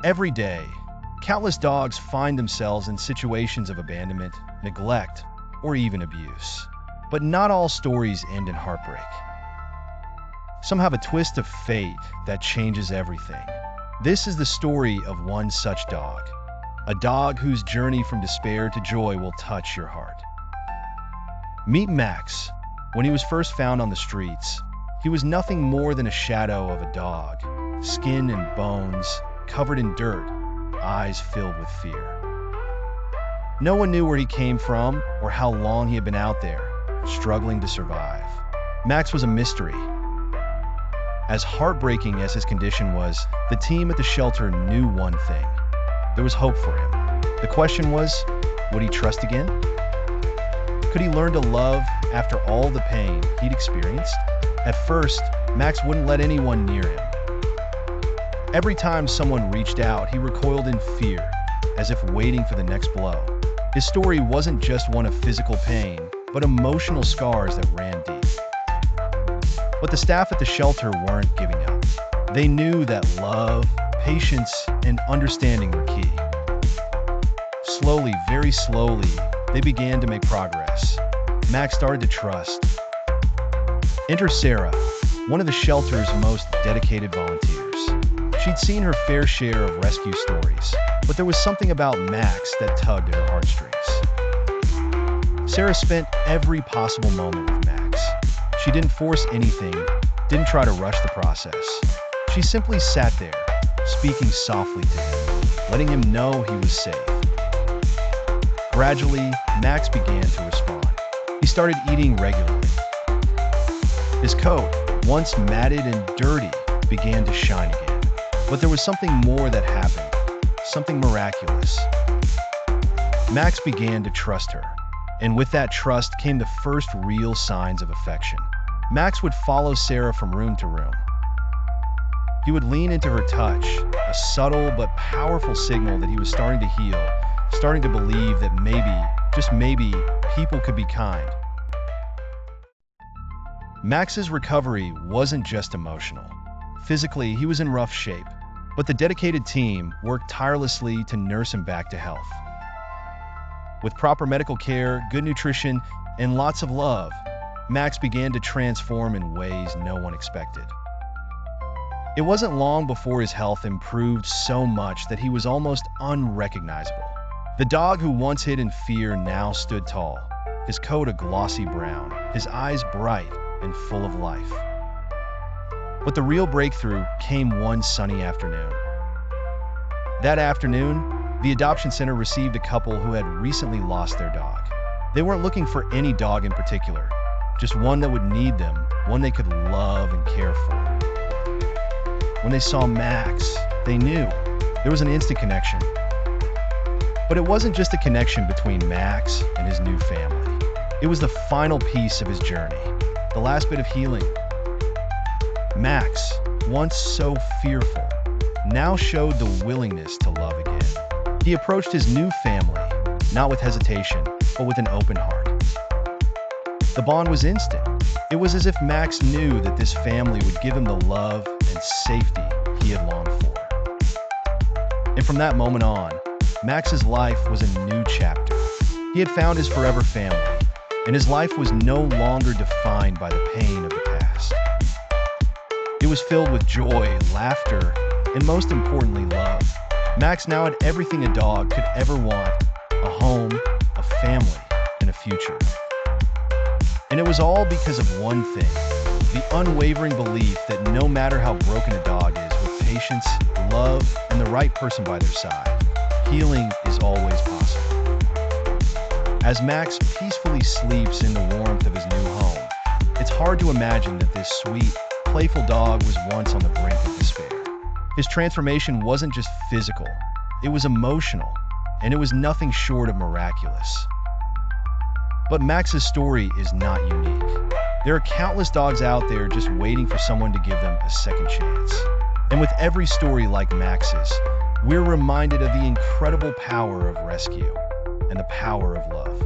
Every day, countless dogs find themselves in situations of abandonment, neglect, or even abuse. But not all stories end in heartbreak. Some have a twist of fate that changes everything. This is the story of one such dog, a dog whose journey from despair to joy will touch your heart. Meet Max. When he was first found on the streets, he was nothing more than a shadow of a dog, skin and bones, covered in dirt, eyes filled with fear. No one knew where he came from or how long he had been out there, struggling to survive. Max was a mystery. As heartbreaking as his condition was, the team at the shelter knew one thing. There was hope for him. The question was, would he trust again? Could he learn to love after all the pain he'd experienced? At first, Max wouldn't let anyone near him. Every time someone reached out, he recoiled in fear, as if waiting for the next blow. His story wasn't just one of physical pain, but emotional scars that ran deep. But the staff at the shelter weren't giving up. They knew that love, patience, and understanding were key. Slowly, very slowly, they began to make progress. Max started to trust. Enter Sarah, one of the shelter's most dedicated volunteers. She'd seen her fair share of rescue stories, but there was something about Max that tugged at her heartstrings. Sarah spent every possible moment with Max. She didn't force anything, didn't try to rush the process. She simply sat there, speaking softly to him, letting him know he was safe. Gradually, Max began to respond. He started eating regularly. His coat, once matted and dirty, began to shine again. But there was something more that happened, something miraculous. Max began to trust her, and with that trust came the first real signs of affection. Max would follow Sarah from room to room. He would lean into her touch, a subtle but powerful signal that he was starting to heal, starting to believe that maybe, just maybe, people could be kind. Max's recovery wasn't just emotional. Physically, he was in rough shape, but the dedicated team worked tirelessly to nurse him back to health. With proper medical care, good nutrition, and lots of love, Max began to transform in ways no one expected. It wasn't long before his health improved so much that he was almost unrecognizable. The dog who once hid in fear now stood tall, his coat a glossy brown, his eyes bright and full of life. But the real breakthrough came one sunny afternoon. That afternoon, the adoption center received a couple who had recently lost their dog. They weren't looking for any dog in particular, just one that would need them, one they could love and care for. When they saw Max, they knew. There was an instant connection. But it wasn't just a connection between Max and his new family. It was the final piece of his journey, the last bit of healing. Max, once so fearful, now showed the willingness to love again. He approached his new family, not with hesitation, but with an open heart. The bond was instant. It was as if Max knew that this family would give him the love and safety he had longed for. And from that moment on, Max's life was a new chapter. He had found his forever family, and his life was no longer defined by the pain of the past. It was filled with joy, laughter, and most importantly, love. Max now had everything a dog could ever want: a home, a family, and a future. And it was all because of one thing: the unwavering belief that no matter how broken a dog is, with patience, love, and the right person by their side, healing is always possible. As Max peacefully sleeps in the warmth of his new home, it's hard to imagine that this sweet, playful dog was once on the brink of despair. His transformation wasn't just physical, it was emotional, and it was nothing short of miraculous. But Max's story is not unique. There are countless dogs out there just waiting for someone to give them a second chance. And with every story like Max's, we're reminded of the incredible power of rescue and the power of love.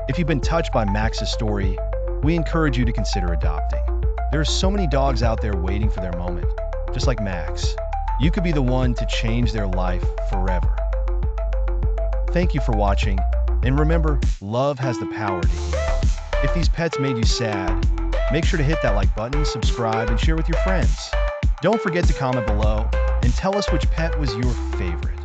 If you've been touched by Max's story, we encourage you to consider adopting. There are so many dogs out there waiting for their moment, just like Max. You could be the one to change their life forever. Thank you for watching, and remember, love has the power to heal. If these pets made you sad, make sure to hit that like button, subscribe, and share with your friends. Don't forget to comment below and tell us which pet was your favorite.